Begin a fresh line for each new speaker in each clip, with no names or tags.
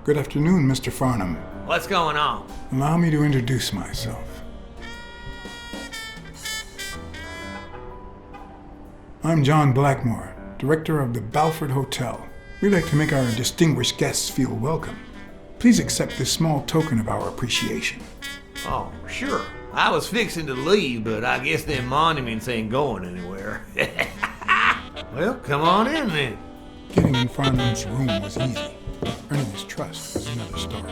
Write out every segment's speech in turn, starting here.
Good afternoon, Mr. Farnham.
What's going on?
Allow me to introduce myself. I'm John Blackmore, director of the Balford Hotel. We like to make our distinguished guests feel welcome. Please accept this small token of our appreciation.
Oh, sure. I was fixing to leave, but I guess them monuments ain't going anywhere. Well, come on in then.
Getting in Farnham's room was easy. Earning his trust was another story.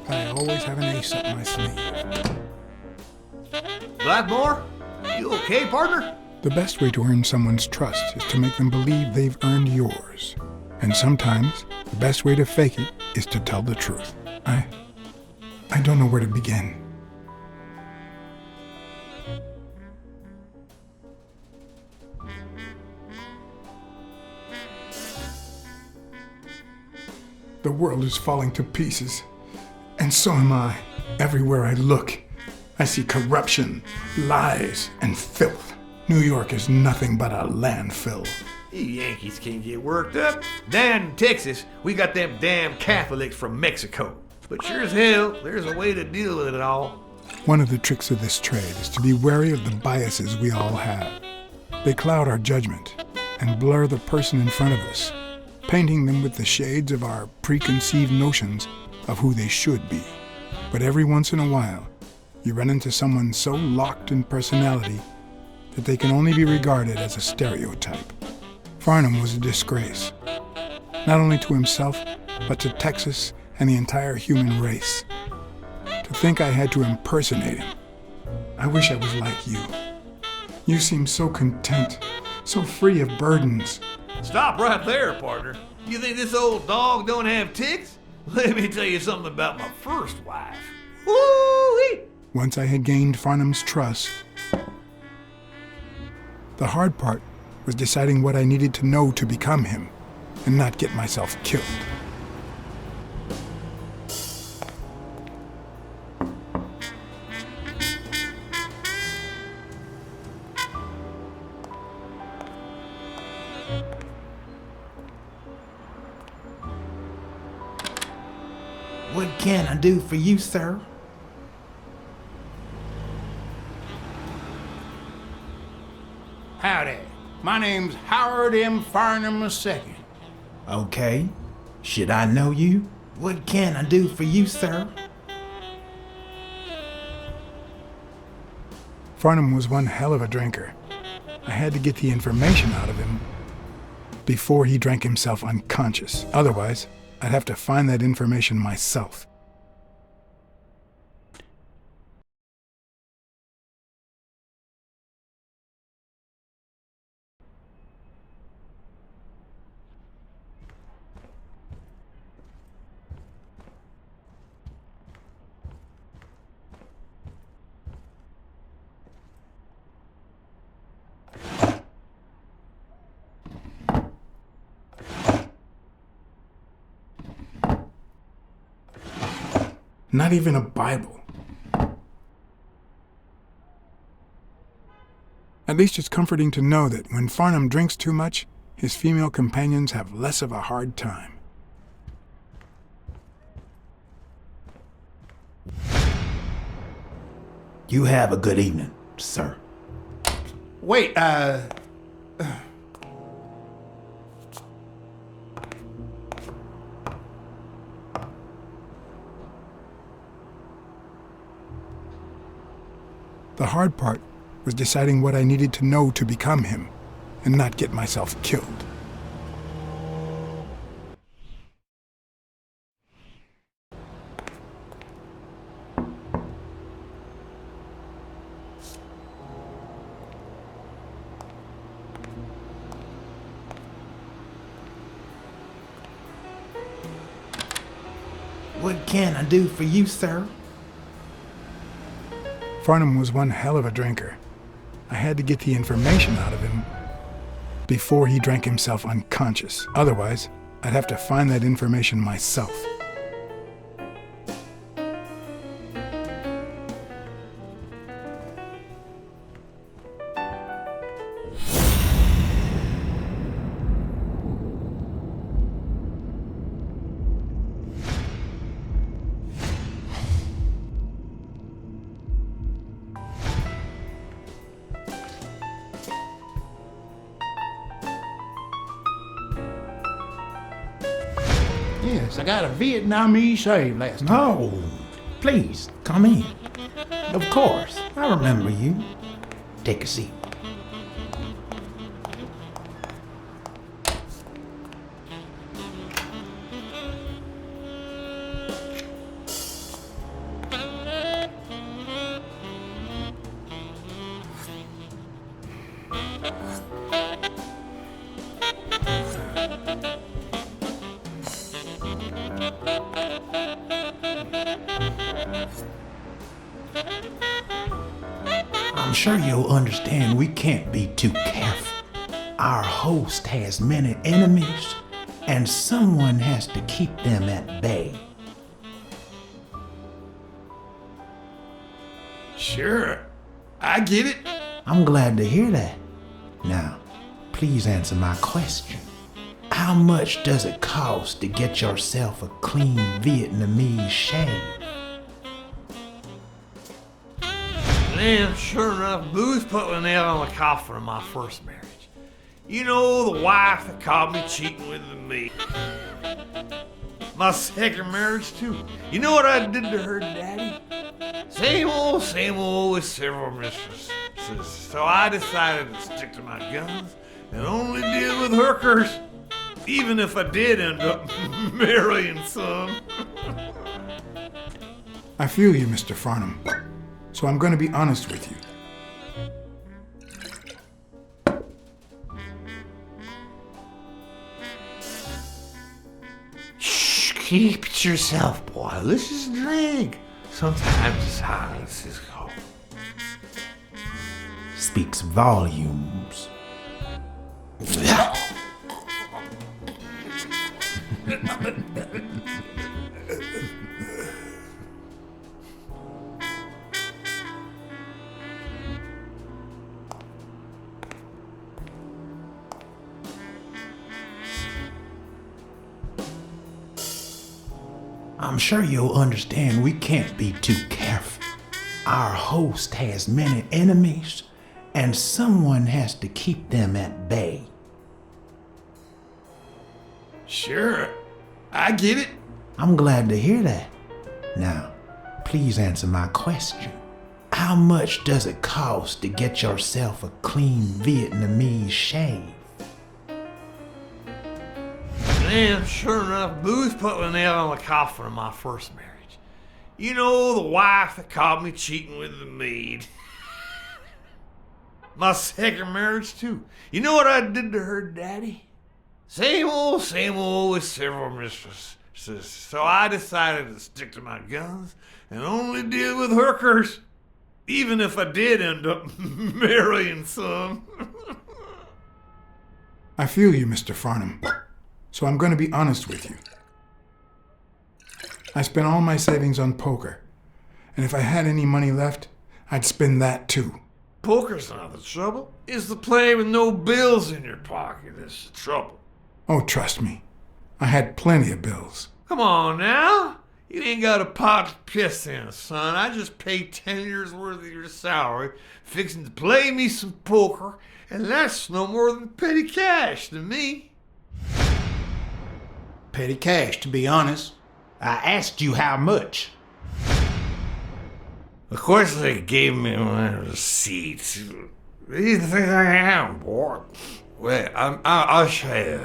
I always have an ace up my sleeve.
Blackmore? You okay, partner?
The best way to earn someone's trust is to make them believe they've earned yours. And sometimes, the best way to fake it is to tell the truth. I don't know where to begin. The world is falling to pieces, and so am I. Everywhere I look, I see corruption, lies, and filth. New York is nothing but a landfill.
You Yankees can't get worked up. Down in Texas, we got them damn Catholics from Mexico. But sure as hell, there's a way to deal with it all.
One of the tricks of this trade is to be wary of the biases we all have. They cloud our judgment and blur the person in front of us, painting them with the shades of our preconceived notions of who they should be. But every once in a while, you run into someone so locked in personality that they can only be regarded as a stereotype. Farnham was a disgrace, not only to himself, but to Texas and the entire human race. To think I had to impersonate him. I wish I was like you. You seem so content, so free of burdens.
Stop right there, partner. You think this old dog don't have ticks? Let me tell you something about my first wife. Woo-wee!
Once I had gained Farnham's trust, the hard part was deciding what I needed to know to become him and not get myself killed.
What can I do for you, sir?
Howdy. My name's Howard M. Farnham II.
Okay. Should I know you? What can I do for you, sir?
Farnham was one hell of a drinker. I had to get the information out of him before he drank himself unconscious. Otherwise, I'd have to find that information myself. Not even a Bible. At least it's comforting to know that when Farnham drinks too much, his female companions have less of a hard time.
You have a good evening, sir.
Wait,
The hard part was deciding what I needed to know to become him and not get myself killed.
What can I do for you, sir?
Farnham was one hell of a drinker. I had to get the information out of him before he drank himself unconscious. Otherwise, I'd have to find that information myself.
Yes, I got a Vietnamese shave last time.
No, please, come in. Of course, I remember you. Take a seat. I'm sure you'll understand we can't be too careful. Our host has many enemies, and someone has to keep them at bay.
Sure, I get it.
I'm glad to hear that. Now, please answer my question. How much does it cost to get yourself a clean Vietnamese shave?
Man, sure enough, booze put the nail on the coffin of my first marriage. You know, the wife that caught me cheating with the maid. My second marriage, too. You know what I did to her daddy? Same old with several mistresses. So I decided to stick to my guns and only deal with hookers, even if I did end up marrying some.
I feel you, Mr. Farnham. So I'm going to be honest with you.
Shh, keep it to yourself, boy. Let's just drink. Sometimes silence is gold.
Speaks volumes. I'm sure you'll understand we can't be too careful. Our host has many enemies, and someone has to keep them at bay.
Sure, I get it.
I'm glad to hear that. Now, please answer my question. How much does it cost to get yourself a clean Vietnamese shave?
Man, sure enough, booze put the nail on the coffin of my first marriage. You know, the wife that caught me cheating with the maid. My second marriage, too. You know what I did to her daddy? Same old with several mistresses. So I decided to stick to my guns and only deal with hookers, even if I did end up marrying some.
I feel you, Mr. Farnham. So I'm going to be honest with you. I spent all my savings on poker, and if I had any money left, I'd spend that too.
Poker's not the trouble. It's the playing with no bills in your pocket that's the trouble.
Oh, trust me. I had plenty of bills.
Come on now. You ain't got a pot to piss in, son. I just paid 10 years worth of your salary fixing to play me some poker, and that's no more than petty cash to me.
Petty cash, to be honest. I asked you how much.
Of course they gave me my receipts. What do you think I am, boy? Wait, I'll show you.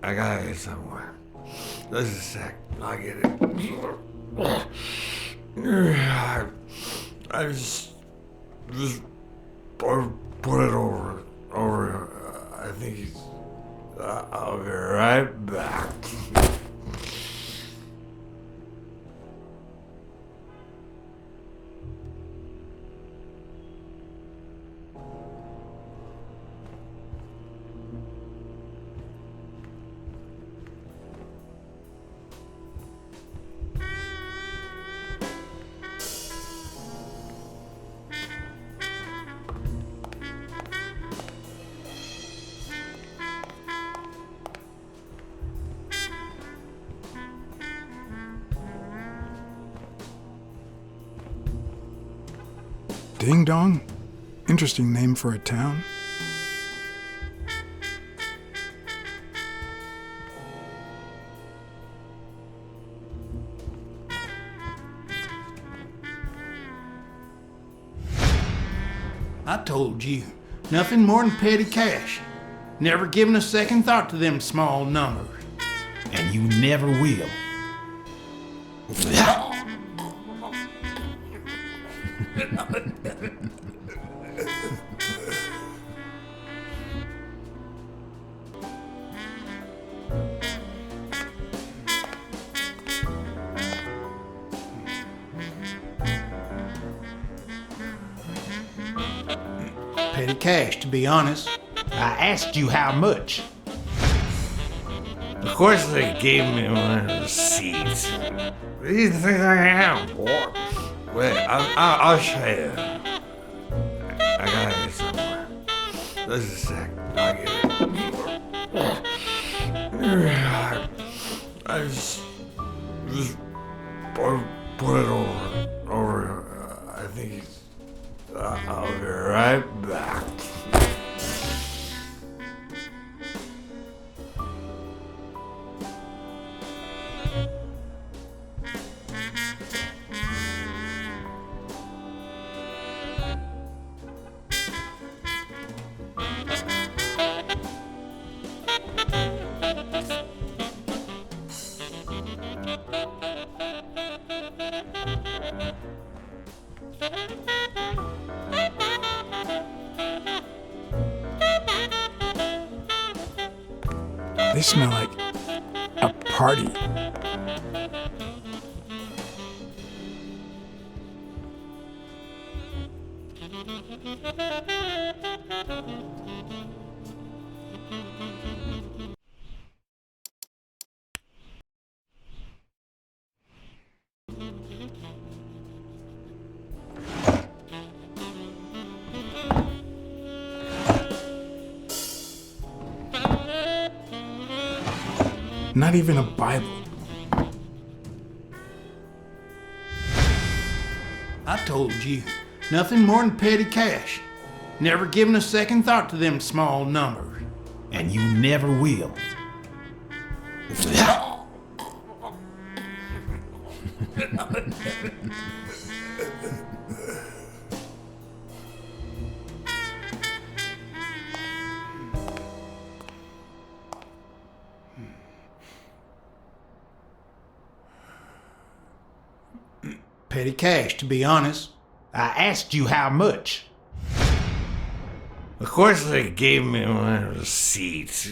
I gotta get somewhere. Just a sec. I'll get it. I just put it over. I think he's. I'll be right back.
Ding Dong? Interesting name for a town.
I told you, nothing more than petty cash. Never given a second thought to them small numbers.
And you never will.
Petty cash, to be honest.
I asked you how much.
Of course they gave me one of the receipts. What do you think I am, boy? Wait, I'll show you. I got it somewhere. Just a sec. I'll get it. I just put it over. I think I'll be right back.
They smell like a party. Not even a Bible.
I told you, nothing more than petty cash. Never given a second thought to them small numbers.
And you never will.
Petty cash, to be honest.
I asked you how much.
Of course they gave me one of the receipts.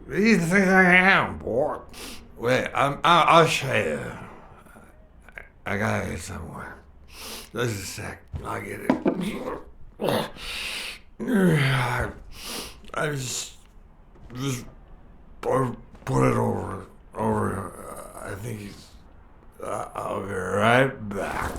What do you think I am, boy? Wait, I'll show you. I got it somewhere. Just a sec. I'll get it. I just put it over. I think I'll be right back.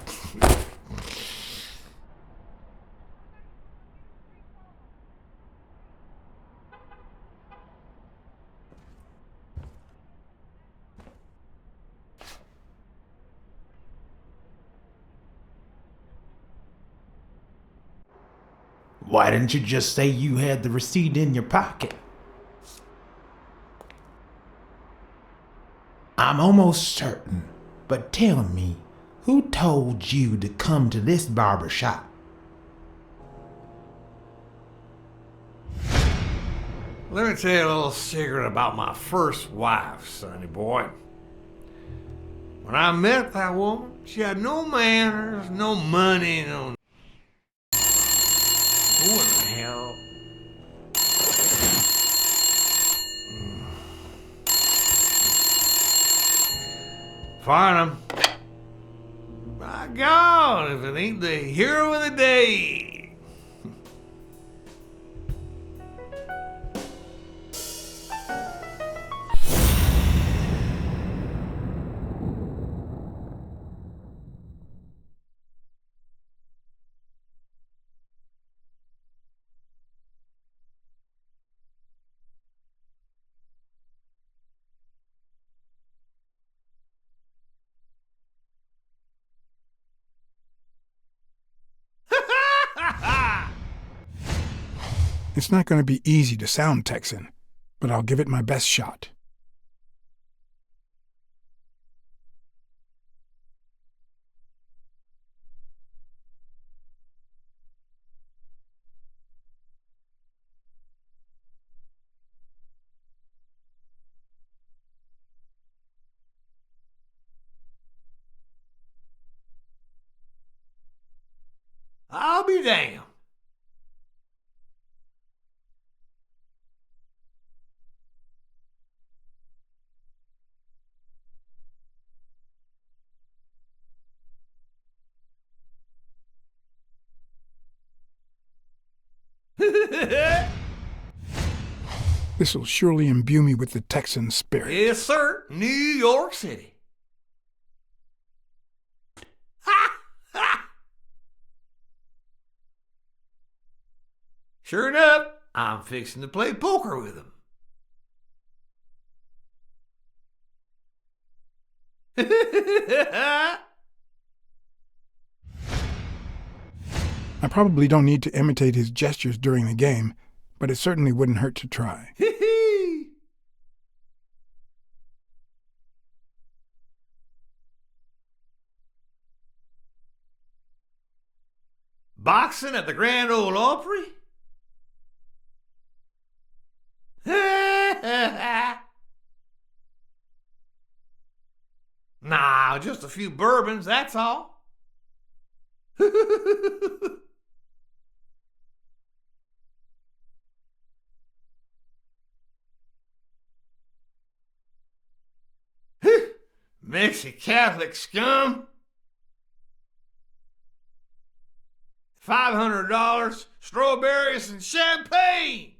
Why didn't you just say you had the receipt in your pocket? I'm almost certain, but tell me, who told you to come to this barber shop?
Let me tell you a little secret about my first wife, sonny boy. When I met that woman, she had no manners, no money, no... Who in the hell? Farnham. My God, if it ain't the hero of the day.
It's not going to be easy to sound Texan, but I'll give it my best shot.
damned.
This'll surely imbue me with the Texan spirit.
Yes, sir. New York City. Ha! Ha! Sure enough, I'm fixing to play poker with him.
I probably don't need to imitate his gestures during the game, but it certainly wouldn't hurt to try.
Boxing at the Grand Ole Opry? Nah, just a few bourbons, that's all. Mexi-Catholic scum. $500, strawberries, and champagne.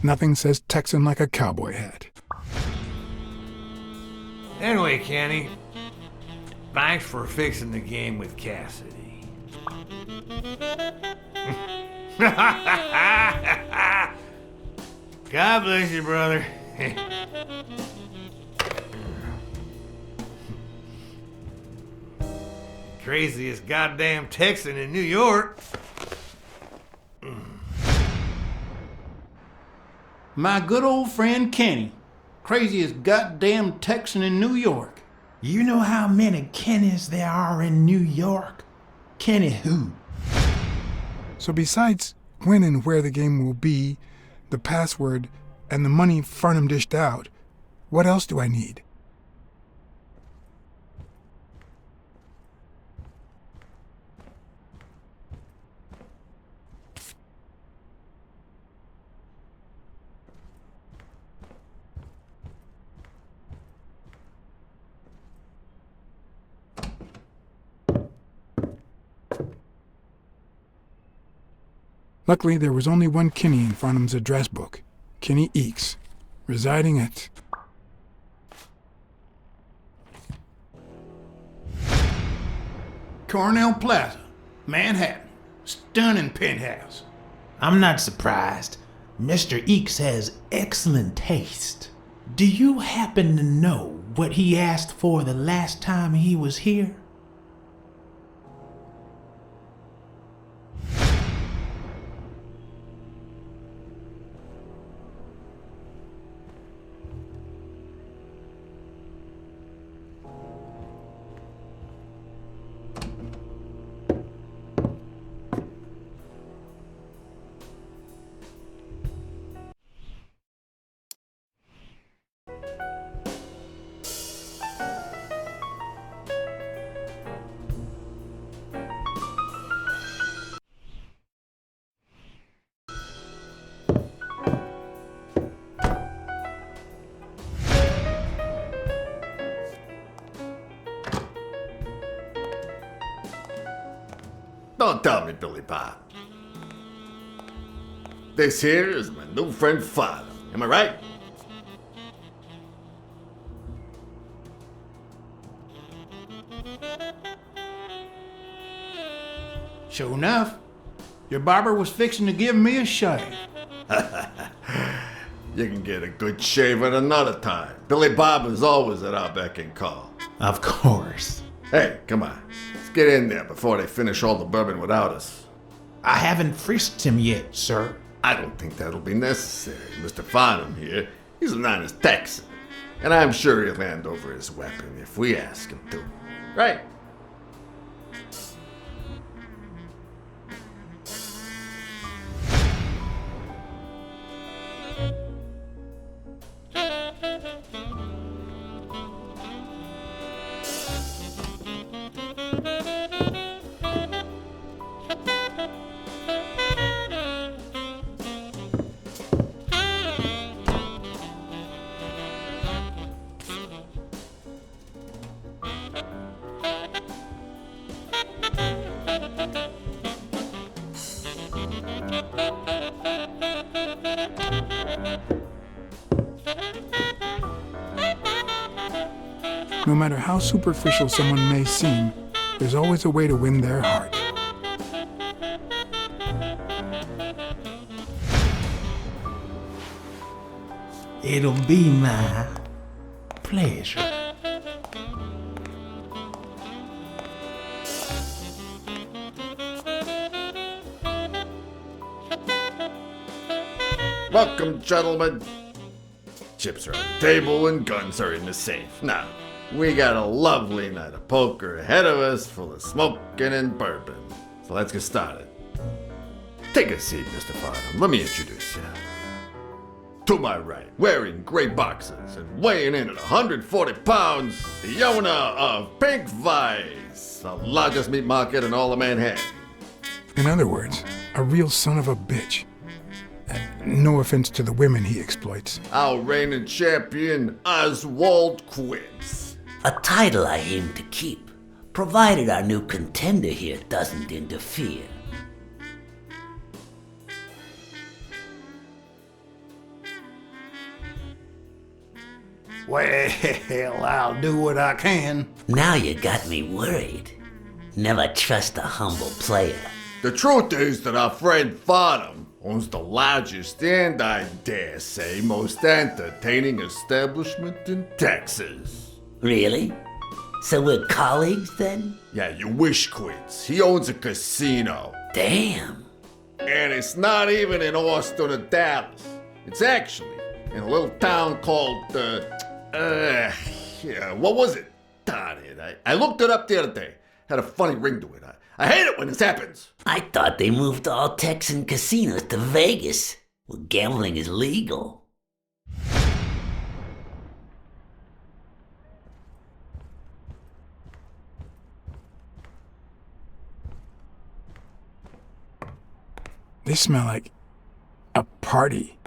Nothing says Texan like a cowboy hat.
Anyway, Kenny, thanks for fixing the game with Cassidy. God bless you, brother. Craziest goddamn Texan in New York.
My good old friend Kenny, craziest goddamn Texan in New York.
You know how many Kennys there are in New York? Kenny who?
So besides when and where the game will be, the password, and the money Farnham dished out, what else do I need? Luckily, there was only one Kinney in Farnham's address book, Kinney Eakes, residing at...
Cornell Plaza, Manhattan. Stunning penthouse.
I'm not surprised. Mr. Eakes has excellent taste. Do you happen to know what he asked for the last time he was here?
Don't tell me, Billy Bob. This here is my new friend Father. Am I right?
Sure enough, your barber was fixing to give me a shave.
You can get a good shave at another time. Billy Bob is always at our beck and call.
Of course.
Hey, come on. Let's get in there before they finish all the bourbon without us.
I haven't frisked him yet, sir.
I don't think that'll be necessary. Mr. Farnham here, he's an honest Texan. And I'm sure he'll hand over his weapon if we ask him to. Right?
No matter how superficial someone may seem, there's always a way to win their heart.
It'll be my pleasure.
Welcome, gentlemen. Chips are on the table and guns are in the safe. Now, we got a lovely night of poker ahead of us, full of smoking and bourbon. So let's get started. Take a seat, Mr. Farnham. Let me introduce you. To my right, wearing gray boxers and weighing in at 140 pounds, the owner of Pink Vice, the largest meat market in all of Manhattan.
In other words, a real son of a bitch. And no offense to the women he exploits.
Our reigning champion, Oswald Quince.
A title I aim to keep, provided our new contender here doesn't interfere.
Well, I'll do what I can.
Now you got me worried. Never trust a humble player.
The truth is that our friend Farnham owns the largest and, I dare say, most entertaining establishment in Texas.
Really? So we're colleagues then?
Yeah, you wish, Quince. He owns a casino.
Damn.
And it's not even in Austin or Dallas. It's actually in a little town called, what was it? Darn it. I looked it up the other day. Had a funny ring to it. I hate it when this happens.
I thought they moved all Texan casinos to Vegas, where gambling is legal.
They smell like a party.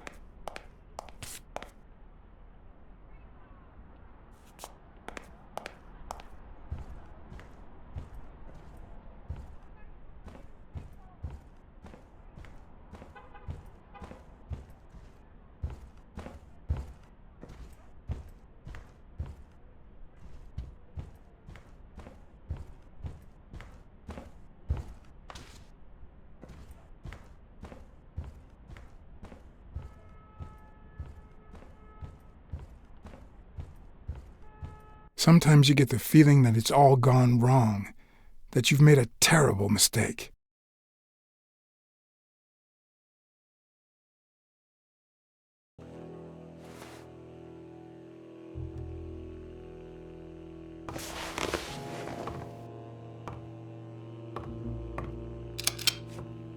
Sometimes you get the feeling that it's all gone wrong, that you've made a terrible mistake.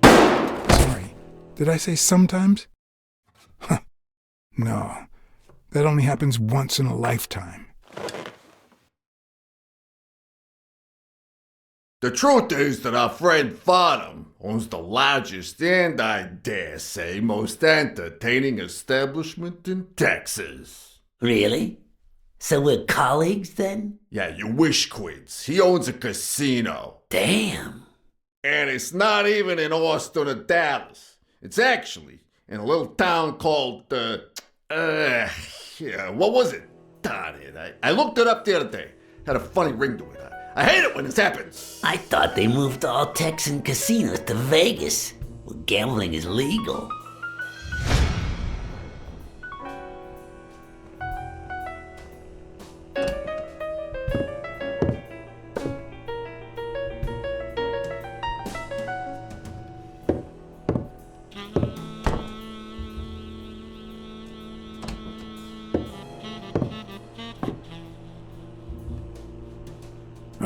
Sorry, did I say sometimes? Huh. No, that only happens once in a lifetime.
The truth is that our friend Farnham owns the largest and, I dare say, most entertaining establishment in Texas.
Really? So we're colleagues then?
Yeah, you wish, Quince. He owns a casino.
Damn.
And it's not even in Austin or Dallas. It's actually in a little town called, what was it? Darn it. I looked it up the other day. Had a funny ring to it. I hate it when this happens.
I thought they moved all Texan casinos to Vegas, where gambling is legal.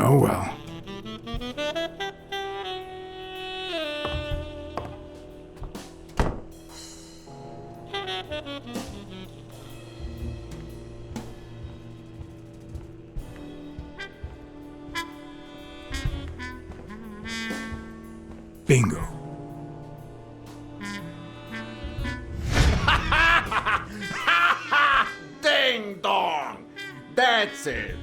Oh well. Bingo.
Ding dong! That's it.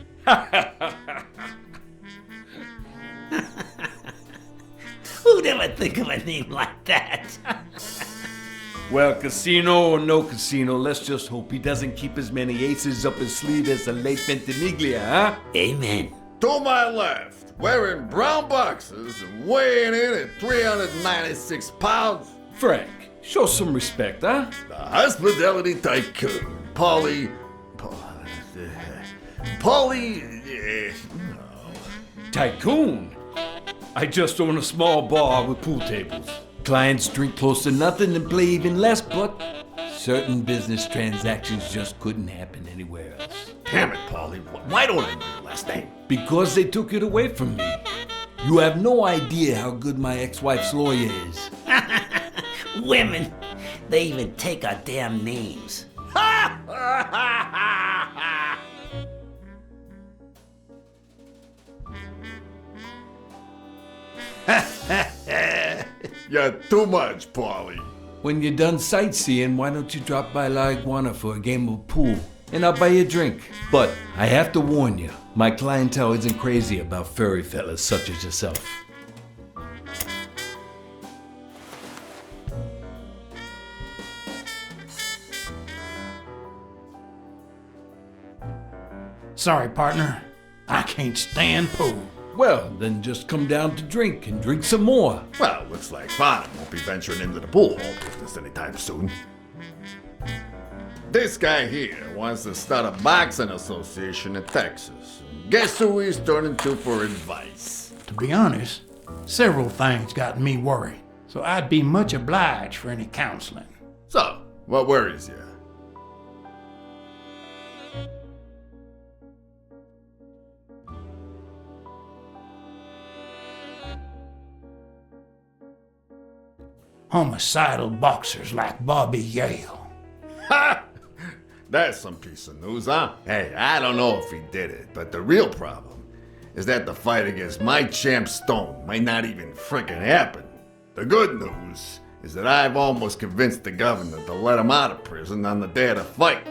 Who'd ever think of a name like that?
Well, casino or no casino, let's just hope he doesn't keep as many aces up his sleeve as the late Ventimiglia, huh?
Amen.
To my left, wearing brown boxers and weighing in at 396 pounds,
Frank, show some respect, huh?
the hospitality tycoon, Polly.
Tycoon? I just own a small bar with pool tables. Clients drink close to nothing and play even less, but certain business transactions just couldn't happen anywhere else.
Damn it, Polly. Why don't I know your last name?
Because they took it away from me. You have no idea how good my ex-wife's lawyer is.
Women, they even take our damn names.
You're too much, Polly.
When you're done sightseeing, why don't you drop by La Iguana for a game of pool? And I'll buy you a drink. But I have to warn you, my clientele isn't crazy about furry fellas such as yourself.
Sorry, partner. I can't stand pool.
Well, then just come down to drink and drink some more.
Well, looks like Farnham won't be venturing into the pool hall business anytime soon. This guy here wants to start a boxing association in Texas. Guess who he's turning to for advice?
To be honest, several things got me worried, so I'd be much obliged for any counseling.
So, what worries you?
Homicidal boxers like Bobby Yale.
Ha! That's some piece of news, huh? Hey, I don't know if he did it, but the real problem is that the fight against my champ Stone might not even frickin' happen. The good news is that I've almost convinced the governor to let him out of prison on the day of the fight.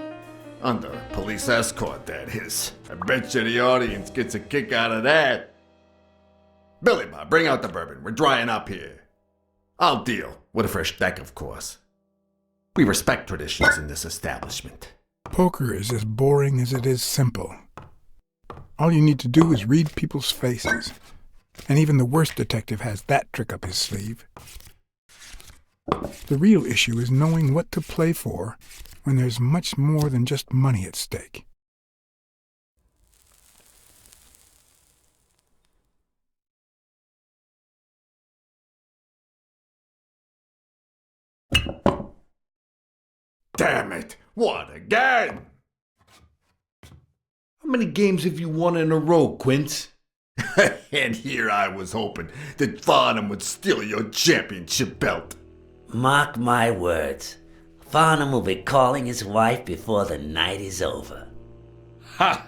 Under police escort, that is. I bet you the audience gets a kick out of that. Billy Bob, bring out the bourbon. We're drying up here. I'll deal. With a fresh deck, of course. We respect traditions in this establishment.
Poker is as boring as it is simple. All you need to do is read people's faces. And even the worst detective has that trick up his sleeve. The real issue is knowing what to play for when there's much more than just money at stake.
Damn it! What again?
How many games have you won in a row, Quince?
And here I was hoping that Farnham would steal your championship belt.
Mark my words. Farnham will be calling his wife before the night is over.
Ha!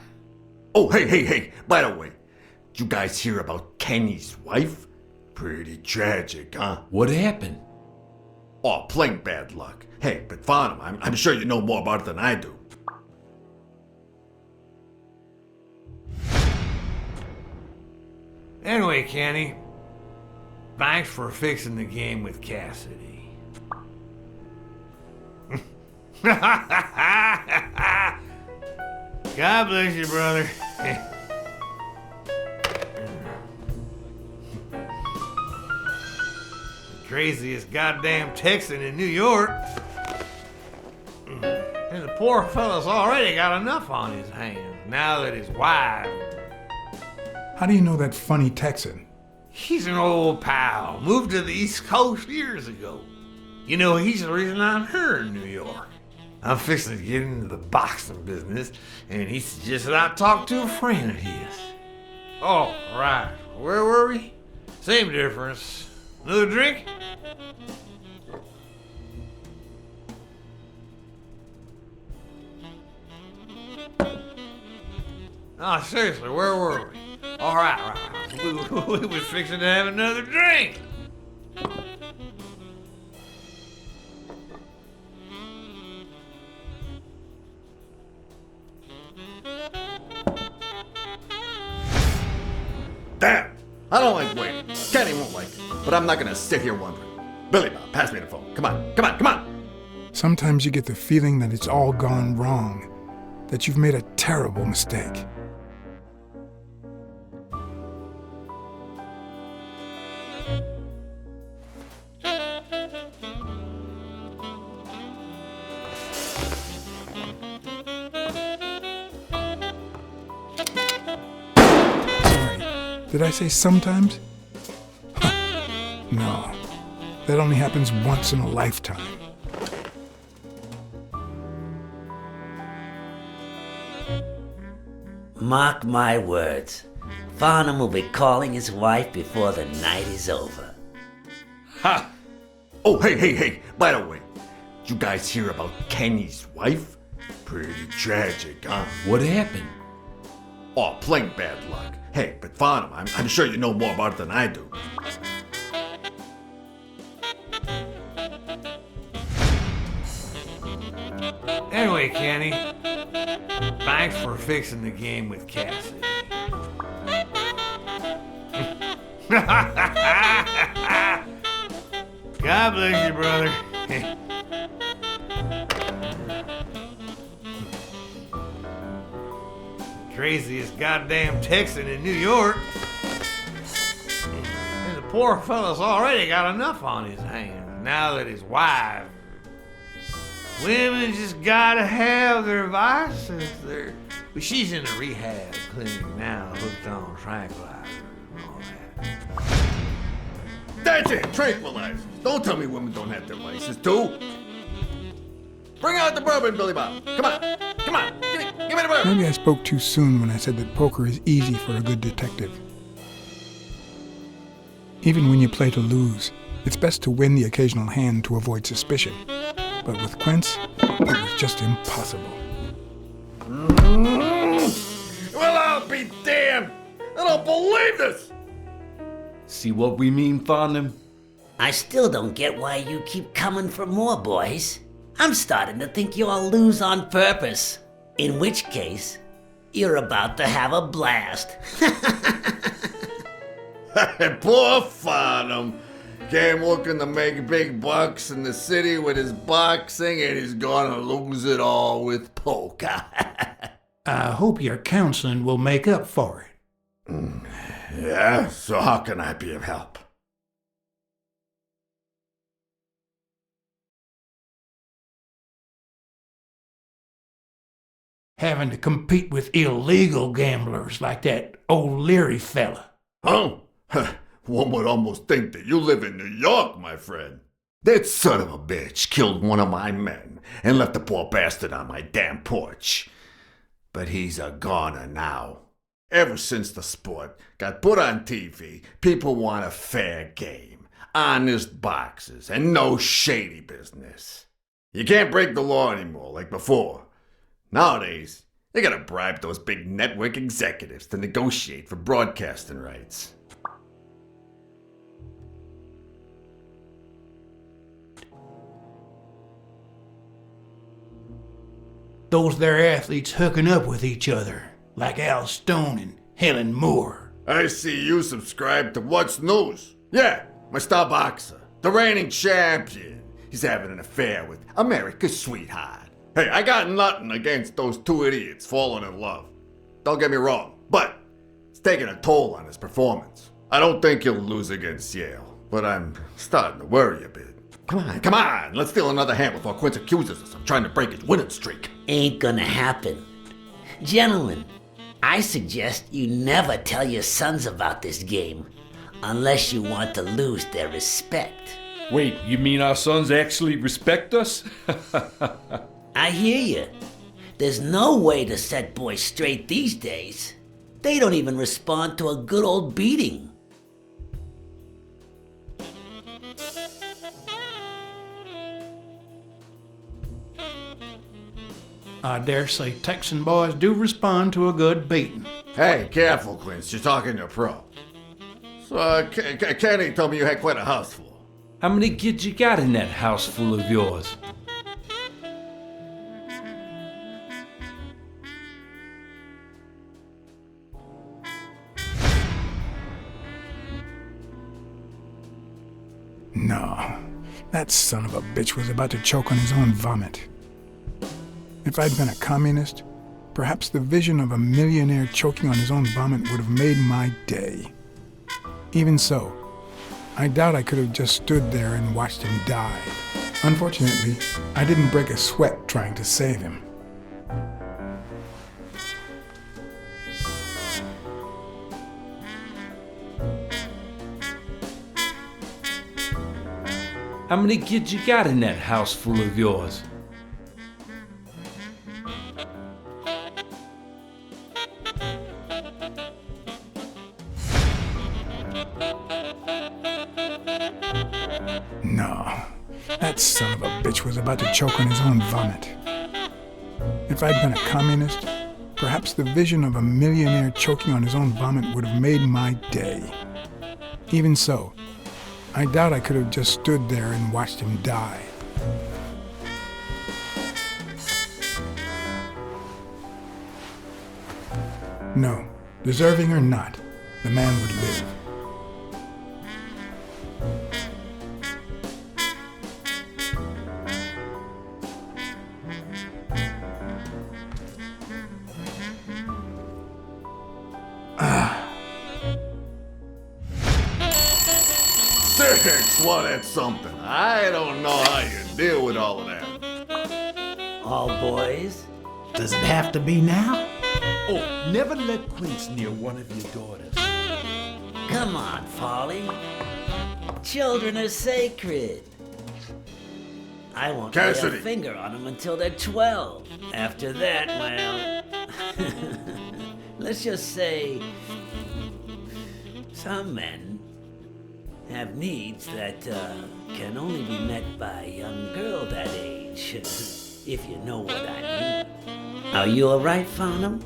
Oh, hey, by the way, did you guys hear about Kenny's wife? Pretty tragic, huh?
What happened?
Oh, plain bad luck. Hey, but Farnham, I'm sure you know more about it than I do.
Anyway, Kenny, thanks for fixing the game with Cassidy. God bless you, brother. Craziest goddamn Texan in New York. And the poor fella's already got enough on his hands now that his wife.
How do you know that funny Texan?
He's an old pal. Moved to the East Coast years ago. You know, he's the reason I'm here in New York. I'm fixing to get into the boxing business, and he suggested I talk to a friend of his. Oh, right. Where were we? Same difference. Another drink? Oh, seriously, where were we? All right. We was fixing to have another drink.
Damn! I don't like waiting. Kenny won't like it, but I'm not gonna sit here wondering. Billy Bob, pass me the phone. Come on.
Sometimes you get the feeling that it's all gone wrong, that you've made a terrible mistake. Sorry, did I say sometimes? No, that only happens once in a lifetime.
Mark my words, Farnham will be calling his wife before the night is over.
Ha! Oh, hey, by the way, did you guys hear about Kenny's wife? Pretty tragic, huh?
What happened?
Oh, plain bad luck. Hey, but Farnham, I'm sure you know more about it than I do.
Anyway, Kenny, thanks for fixing the game with Cassidy. God bless you, brother. Craziest goddamn Texan in New York. And the poor fella's already got enough on his hands now that his wife. Women just gotta have their vices. But she's in a rehab clinic now, hooked on tranquilizers and all that.
That's it, tranquilizers. Don't tell me women don't have their vices, too. Bring out the bourbon, Billy Bob. Come on, give me the bourbon.
Maybe I spoke too soon when I said that poker is easy for a good detective. Even when you play to lose, it's best to win the occasional hand to avoid suspicion. But with Quince, it was just impossible.
Well, I'll be damned. I don't believe this.
See what we mean, Farnham?
I still don't get why you keep coming for more, boys. I'm starting to think you all lose on purpose. In which case, you're about to have a blast.
Poor Farnham. Came looking to make big bucks in the city with his boxing, and he's gonna lose it all with poker.
I hope your counseling will make up for it.
Yeah, so how can I be of help?
Having to compete with illegal gamblers like that old Leary fella.
Huh? One would almost think that you live in New York, my friend. That son of a bitch killed one of my men and left the poor bastard on my damn porch. But he's a goner now. Ever since the sport got put on TV, people want a fair game, honest boxes, and no shady business. You can't break the law anymore like before. Nowadays, you gotta bribe those big network executives to negotiate for broadcasting rights.
Those there athletes hooking up with each other, like Al Stone and Helen Moore.
I see you subscribe to What's News. Yeah, my star boxer, the reigning champion. He's having an affair with America's sweetheart. Hey, I got nothing against those two idiots falling in love. Don't get me wrong, but it's taking a toll on his performance. I don't think he'll lose against Yale, but I'm starting to worry a bit. Come on, let's steal another hand before Quince accuses us of trying to break his winning streak.
Ain't gonna happen. Gentlemen, I suggest you never tell your sons about this game, unless you want to lose their respect.
Wait, you mean our sons actually respect us?
I hear you. There's no way to set boys straight these days. They don't even respond to a good old beating.
I dare say Texan boys do respond to a good beating.
Hey, careful, Quince. You're talking to a pro. So, Kenny told me you had quite a house full.
How many kids you got in that house full of yours?
No, That son of a bitch was about to choke on his own vomit. If I'd been a communist, perhaps the vision of a millionaire choking on his own vomit would have made my day. Even so, I doubt I could have just stood there and watched him die. Unfortunately, I didn't break a sweat trying to save him.
How many kids you got in that house full of yours?
No, that son of a bitch was about to choke on his own vomit. If I'd been a communist, perhaps the vision of a millionaire choking on his own vomit would have made my day. Even so, I doubt I could have just stood there and watched him die. No, deserving or not, the man would live.
Six, well, that's something. I don't know how you deal with all of that.
All boys?
Does it have to be now?
Oh, never let Quince near one of your daughters.
Come on, Folly. Children are sacred. I won't lay
Cassidy.
a finger on them until they're 12. After that, well, let's just say some men have needs that can only be met by a young girl that age, if you know what I mean. Are you all right, Farnham?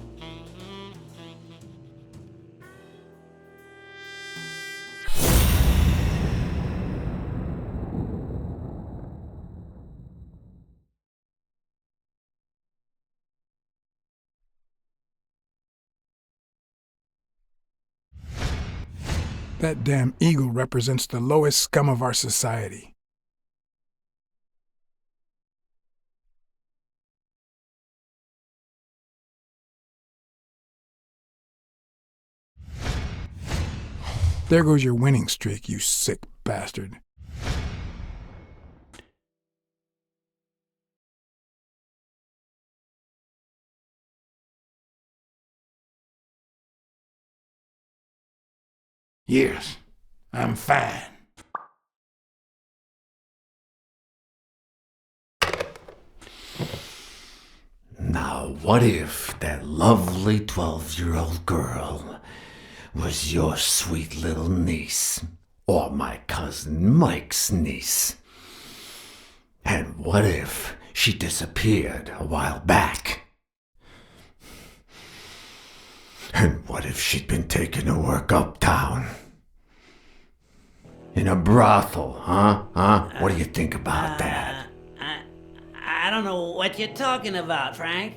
That damn eagle represents the lowest scum of our society. There goes your winning streak, you sick bastard.
Yes, I'm fine.
Now, what if that lovely 12-year-old girl was your sweet little niece, or my cousin Mike's niece? And what if she disappeared a while back? And what if she'd been taken to work uptown? In a brothel, huh? What do you think about that?
I don't know what you're talking about, Frank.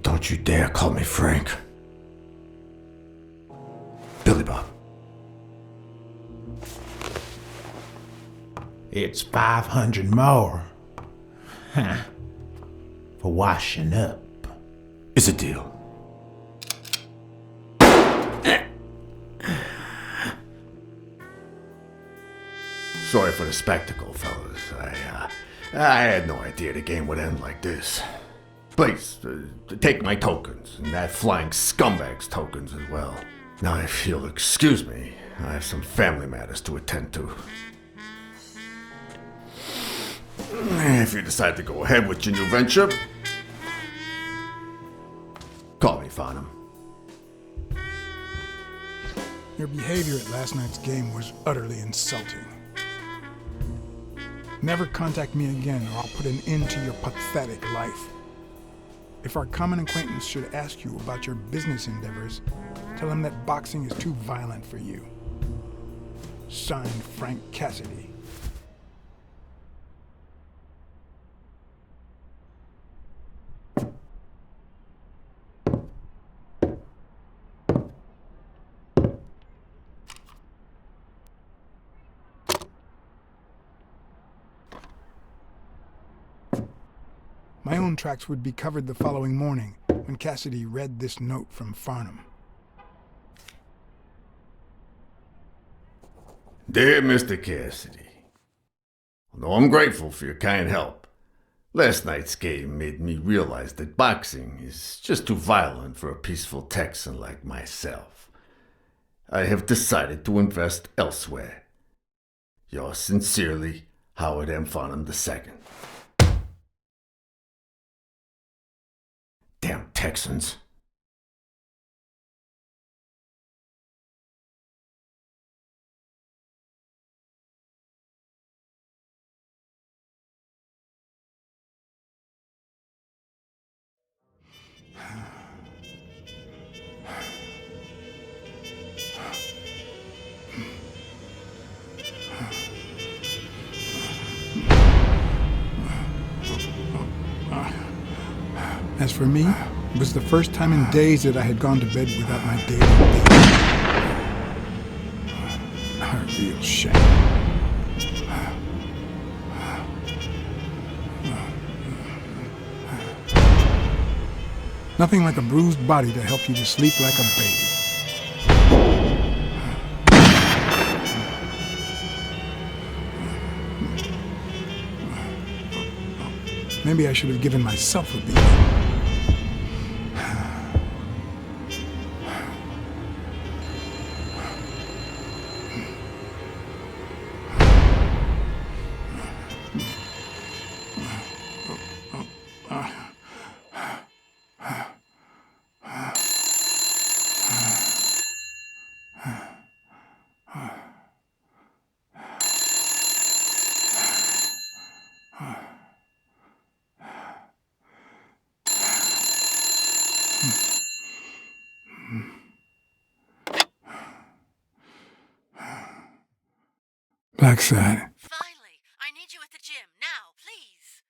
Don't you dare call me Frank. Billy Bob.
It's 500 more. Huh. For washing up.
It's a deal. Sorry for the spectacle, fellas. I had no idea the game would end like this. Please, take my tokens, and that flying scumbag's tokens as well. Now, if you'll excuse me, I have some family matters to attend to. If you decide to go ahead with your new venture, call me Farnham.
Your behavior at last night's game was utterly insulting. Never contact me again or I'll put an end to your pathetic life. If our common acquaintance should ask you about your business endeavors, tell him that boxing is too violent for you. Signed, Frank Cassidy. My own tracks would be covered the following morning when Cassidy read this note from Farnham.
Dear Mr. Cassidy, although I'm grateful for your kind help, last night's game made me realize that boxing is just too violent for a peaceful Texan like myself. I have decided to invest elsewhere. Yours sincerely, Howard M. Farnham II. Damn Texans.
As for me, it was the first time in days that I had gone to bed without my daily date. A real shame. Nothing like a bruised body to help you to sleep like a baby. Maybe I should have given myself a beating. Backside.
Finally, I need you at the gym now, please.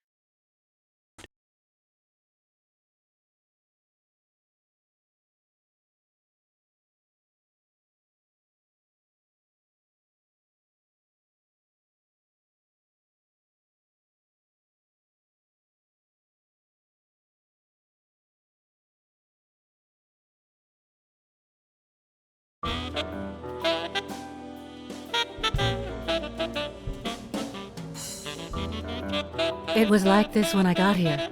It was like this when I got here.